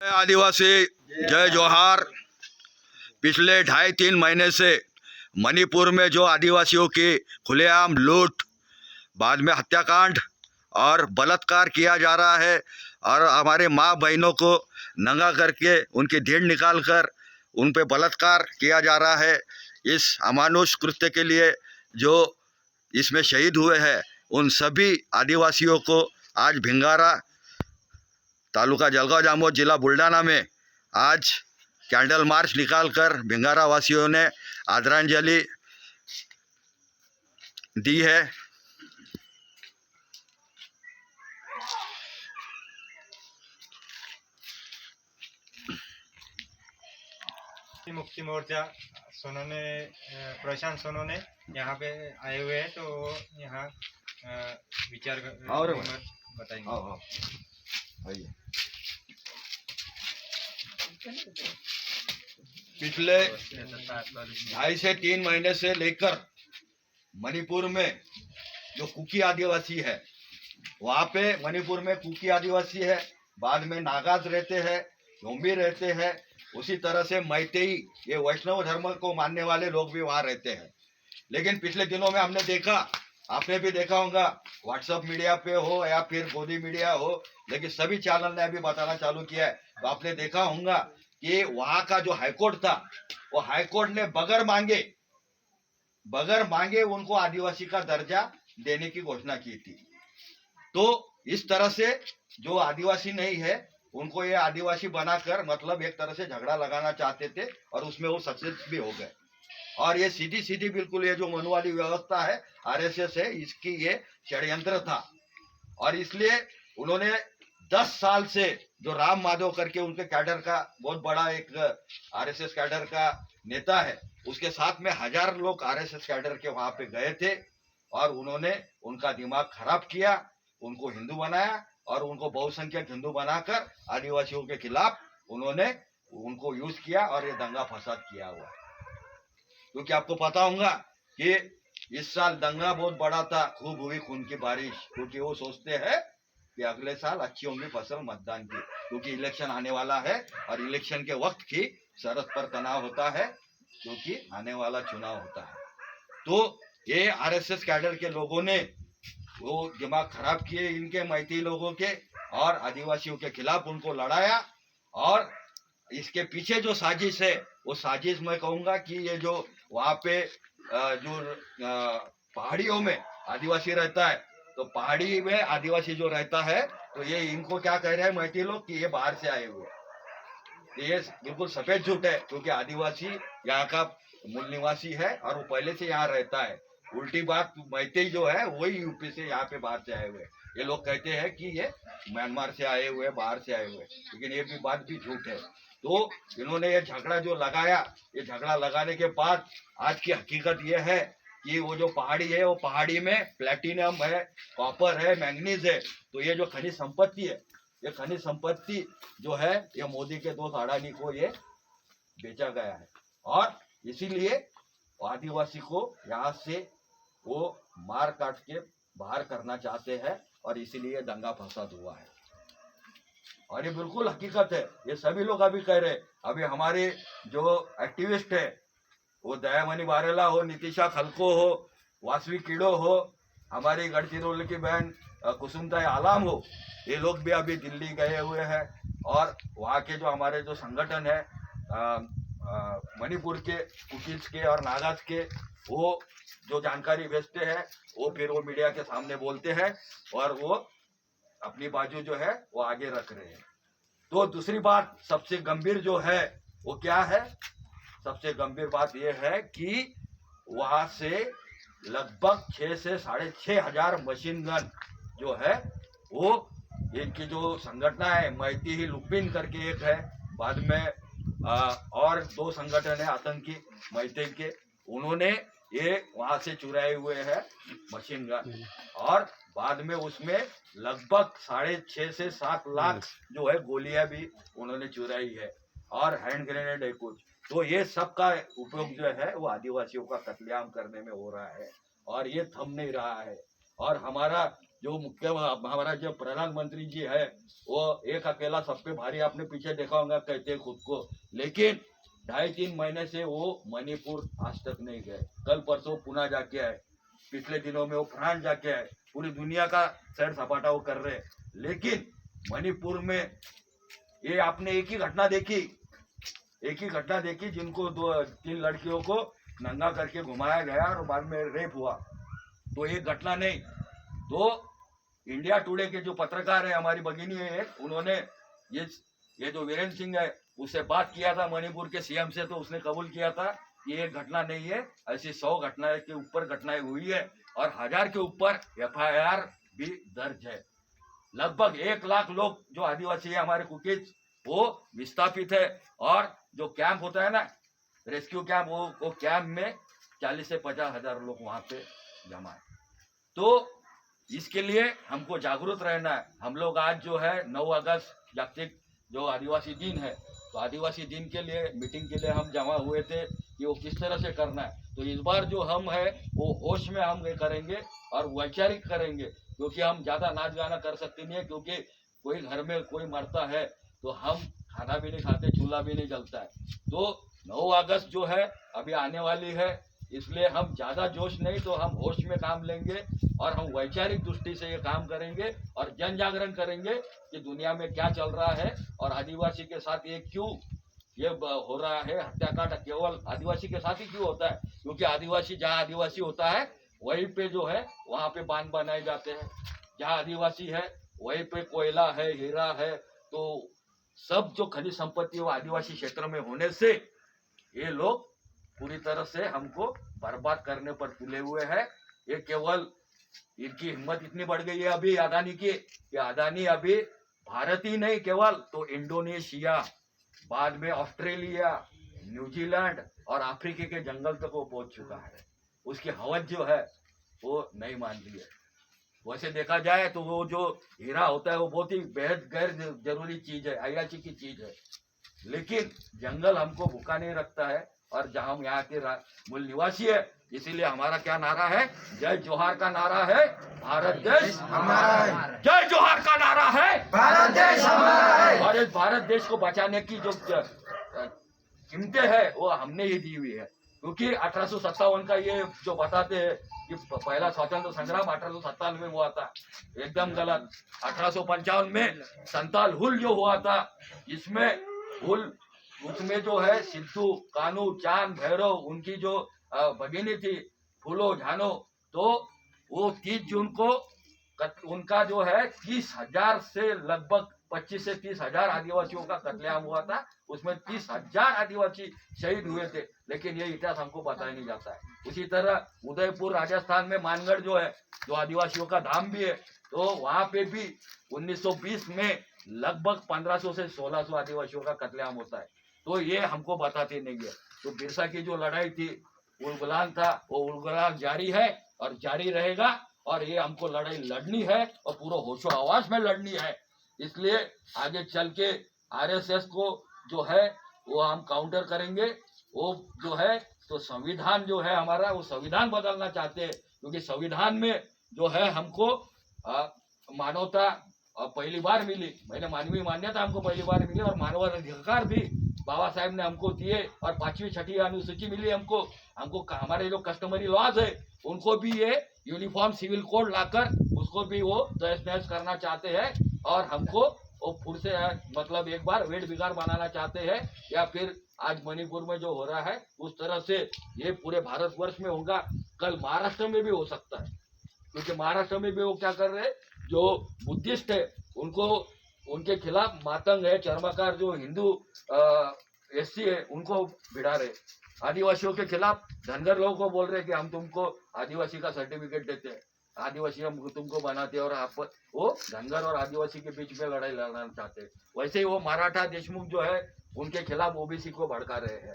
आदिवासी जय जोहार। पिछले 2.5-3 महीने से मणिपुर में जो आदिवासियों की खुलेआम लूट, बाद में हत्याकांड और बलात्कार किया जा रहा है और हमारे माँ बहनों को नंगा करके उनकी ढीढ़ निकाल कर उन पे बलात्कार किया जा रहा है। इस अमानुष कृत्य के लिए जो इसमें शहीद हुए हैं उन सभी आदिवासियों को आज भिंगारा तालुका जलगांव जामोद जिला बुल्डाना में आज कैंडल मार्च निकालकर भिंगारा वासियों ने आदरांजलि दी है। मुक्ति मोर्चा सोनोने प्रशांत सोनोने यहाँ पे आए हुए हैं, तो यहाँ विचार और बताएंगे। पिछले 2.5 से 3 महीने से लेकर मणिपुर में जो कुकी आदिवासी है, वहाँ पे मणिपुर में कुकी आदिवासी है, बाद में नागाज रहते हैं, योम्बी रहते हैं, उसी तरह से मैतेई, ये वैष्णव धर्म को मानने वाले लोग भी वहाँ रहते हैं। लेकिन पिछले दिनों में हमने देखा, आपने भी देखा होगा, व्हाट्सएप मीडिया पे हो या फिर गोदी मीडिया हो, लेकिन सभी चैनल ने अभी बताना चालू किया है, तो आपने देखा होगा कि वहाँ का जो हाईकोर्ट था, वो हाईकोर्ट ने बगैर मांगे उनको आदिवासी का दर्जा देने की घोषणा की थी। तो इस तरह से जो आदिवासी नहीं है उनको ये आदिवासी बनाकर मतलब एक तरह से झगड़ा लगाना चाहते थे और उसमें वो सक्सेस भी हो गए। और ये सीधी सीधी बिल्कुल ये जो मनु वाली व्यवस्था है, आरएसएस है, इसकी ये षड्यंत्र था। और इसलिए उन्होंने 10 साल से जो राम माधव करके उनके कैडर का बहुत बड़ा एक आरएसएस कैडर का नेता है, उसके साथ में 1000 लोग आरएसएस कैडर के वहां पे गए थे और उन्होंने उनका दिमाग खराब किया, उनको हिंदू बनाया और उनको बहुसंख्यक हिंदू बनाकर आदिवासियों के खिलाफ उन्होंने उनको यूज किया और ये दंगा फसाद किया हुआ। क्योंकि आपको पता होगा कि इस साल दंगा बहुत बड़ा था, खूब हुई खून की बारिश, क्योंकि वो सोचते हैं कि अगले साल अच्छी होंगी फसल मतदान की, क्योंकि इलेक्शन आने वाला है और इलेक्शन के वक्त की सरहद पर तनाव होता है, क्योंकि आने वाला चुनाव होता है। तो ये आरएसएस कैडर के लोगों ने वो दिमाग खराब किए इनके मैती लोगों के और आदिवासियों के खिलाफ उनको लड़ाया। और इसके पीछे जो साजिश है, वो साजिश मैं कहूँगा कि ये जो वहाँ पे जो पहाड़ियों में आदिवासी रहता है, तो पहाड़ी में आदिवासी जो रहता है, तो ये इनको क्या कह रहे हैं मैती लोग कि ये बाहर से आए हुए। ये बिल्कुल सफेद झूठ है, क्योंकि आदिवासी यहाँ का मूल निवासी है और वो पहले से यहाँ रहता है। उल्टी बात मैतेई जो है वही यूपी से यहाँ पे बाहर से आए हुए। ये लोग कहते हैं कि ये म्यांमार से आए हुए, बाहर से आए हुए, लेकिन ये भी बात भी झूठ है। तो इन्होंने ये झगड़ा जो लगाया, ये झगड़ा लगाने के बाद आज की हकीकत ये है कि वो जो पहाड़ी है, वो पहाड़ी में प्लेटिनम है, कॉपर है, मैंगनीज है। तो ये जो खनिज संपत्ति है, ये खनिज संपत्ति जो है ये मोदी के दोस्त अडानी को ये बेचा गया है और इसीलिए आदिवासी को यहाँ से वो मार काट के बाहर करना चाहते हैं और इसीलिए दंगा फसाद हुआ है। और ये बिल्कुल हकीकत है, ये सभी लोग अभी कह रहे हैं। अभी हमारे जो एक्टिविस्ट है, वो दयामणि बारेला हो, नितिशा खलको हो, वासवी कीड़ो हो, हमारी गढ़चिरौली की बहन कुसुमताई आलाम हो, ये लोग भी अभी दिल्ली गए हुए हैं। और वहाँ के जो हमारे जो संगठन है मणिपुर के कुकीज के और नागाज के, वो जो जानकारी भेजते हैं वो फिर वो मीडिया के सामने बोलते हैं और वो अपनी बाजू जो है वो आगे रख रहे हैं। तो दूसरी बात सबसे गंभीर जो है वो क्या है, सबसे गंभीर बात यह है कि वहां से लगभग 6 से 6,500 मशीन गन जो है वो इनकी जो संगठन है मैती ही लुपिन करके एक है, बाद में और 2 संगठन है आतंकी मैती के, उन्होंने ये वहां से चुराए हुए हैं मशीन गन। और बाद में उसमें लगभग 6.5 से 7 लाख जो है गोलियां भी उन्होंने चुराई है और हैंड ग्रेनेड है कुछ। तो ये सब का उपयोग जो है वो आदिवासियों का कत्लेआम करने में हो रहा है और ये थम नहीं रहा है। और हमारा जो मुख्य हमारा जो प्रधानमंत्री जी है वो एक अकेला सब पे भारी आपने पीछे देखा होगा कहते हैं खुद को, लेकिन 2.5-3 महीने से वो मणिपुर आज तक नहीं गए। कल परसों पुणे जाके आए, पिछले दिनों में वो फ्रांस जाके आए, पूरी दुनिया का सैर सपाटा वो कर रहे हैं। लेकिन मणिपुर में ये आपने एक ही घटना देखी जिनको 2-3 लड़कियों को नंगा करके घुमाया गया और बाद में रेप हुआ। तो एक घटना नहीं। तो इंडिया टुडे के जो पत्रकार है, हमारी भगिनी है, उन्होंने ये जो वीरेंद्र सिंह है उससे बात किया था मणिपुर के सीएम से, तो उसने कबूल किया था कि ये घटना नहीं है, ऐसी 100 घटनाएं के ऊपर घटनाएं हुई है और 1000 के ऊपर FIR भी दर्ज है। लगभग 1 लाख लोग जो आदिवासी है हमारे कुकीज वो विस्थापित है, और जो कैंप होता है ना रेस्क्यू कैंप, वो कैंप में 40 से 50 हजार लोग वहां पे जमा है। तो इसके लिए हमको जागरूक रहना है। हम लोग आज जो है 9 अगस्त जागतिक जो आदिवासी दिन है, तो आदिवासी दिन के लिए मीटिंग के लिए हम जमा हुए थे कि वो किस तरह से करना है। तो इस बार जो हम है वो होश में हम ये करेंगे और वैचारिक करेंगे, क्योंकि हम ज्यादा नाच गाना कर सकते नहीं है, क्योंकि कोई घर में कोई मरता है तो हम खाना भी नहीं खाते, चूल्हा भी नहीं जलता है। तो 9 अगस्त जो है अभी आने वाली है, इसलिए हम ज्यादा जोश नहीं तो हम होश में काम लेंगे और हम वैचारिक दृष्टि से ये काम करेंगे और जन जागरण करेंगे कि दुनिया में क्या चल रहा है और आदिवासी के साथ ये क्यों ये हो रहा है। हत्याकांड केवल आदिवासी के साथ ही क्यों होता है? क्योंकि आदिवासी जहाँ आदिवासी होता है वहीं पे जो है वहाँ पे बांध बनाए जाते हैं। जहाँ आदिवासी है वहीं पे कोयला है, हीरा है, तो सब जो खनिज संपत्ति वो आदिवासी क्षेत्र में होने से ये लोग पूरी तरह से हमको बर्बाद करने पर तुले हुए हैं। ये केवल इनकी हिम्मत इतनी बढ़ गई है अभी अदानी की कि अदानी अभी भारत ही नहीं केवल तो इंडोनेशिया, बाद में ऑस्ट्रेलिया, न्यूजीलैंड और अफ्रीका के जंगल तक वो पहुंच चुका है। उसकी हवस जो है वो नहीं मान रही है। वैसे देखा जाए तो वो जो हीरा होता है वो बहुत ही बेहद गैर जरूरी चीज है, अयाची की चीज है, लेकिन जंगल हमको भूखा नहीं रखता है। और जहां हम यहाँ के मूल निवासी है, इसीलिए हमारा क्या नारा है? जय जोहार का नारा है, भारत देश हमारा है। जय जोहार का नारा है, भारत देश हमारा है। और इस भारत देश को बचाने की जो कीमतें है वो हमने ही दी हुई है, क्योंकि 1857 का ये जो बताते हैं कि पहला स्वतंत्र संग्राम 1857 में हुआ था, एकदम गलत। 1855 में संताल हुल जो हुआ था, इसमें हुल उसमें जो है सिद्धू, कानू, चांद, भैरव, उनकी जो भगिनी थी फूलो झानो, तो वो 30 जून को उनका जो है 30,000 से लगभग 25 से 30,000 आदिवासियों का कत्लेआम हुआ था। उसमें 30,000 आदिवासी शहीद हुए थे, लेकिन ये इतिहास हमको पता ही नहीं जाता है। उसी तरह उदयपुर राजस्थान में मानगढ़ जो है, जो आदिवासियों का धाम भी है, तो वहां पे भी 1920 में लगभग 1500 से 1600 आदिवासियों का कत्लेआम होता है। तो ये हमको बताते नहीं है। तो बिरसा की जो लड़ाई थी, उलगुलान था, वो उलगुलान जारी है और जारी रहेगा, और ये हमको लड़ाई लड़नी है और पूरा होशो आवाज में लड़नी है। इसलिए आगे चल के RSS को जो है वो हम काउंटर करेंगे। वो जो है तो संविधान जो है हमारा, वो संविधान बदलना चाहते हैं, क्योंकि संविधान में जो है हमको मानवता पहली बार मिली, मैंने मानवीय मान्यता हमको पहली बार मिली, और मानवाधिकार भी बाबा साहेब ने हमको दिए, और 5वीं 6वीं अनुसूची मिली हमको। हमारे जो कस्टमरी लॉज है उनको भी ये यूनिफॉर्म सिविल कोड लाकर उसको भी वो तहस नहस करना चाहते हैं, और हमको वो फिर से मतलब एक बार वेट बिगाड़ बनाना चाहते हैं, या फिर आज मणिपुर में जो हो रहा है उस तरह से ये पूरे भारतवर्ष में होगा। कल महाराष्ट्र में भी हो सकता है, क्योंकि महाराष्ट्र में भी वो क्या कर रहे हैं, जो बुद्धिस्ट है उनको, उनके खिलाफ मातंग है, चर्मकार जो हिंदू SC है उनको भिड़ा रहे। आदिवासियों के खिलाफ धनगर लोगों को बोल रहे कि हम तुमको आदिवासी का सर्टिफिकेट देते हैं, आदिवासी हम तुमको बनाते हैं, और आप वो धनगर और आदिवासी के बीच में लड़ाई लड़ना चाहते हैं। वैसे ही वो मराठा देशमुख जो है उनके खिलाफ OBC को भड़का रहे हैं।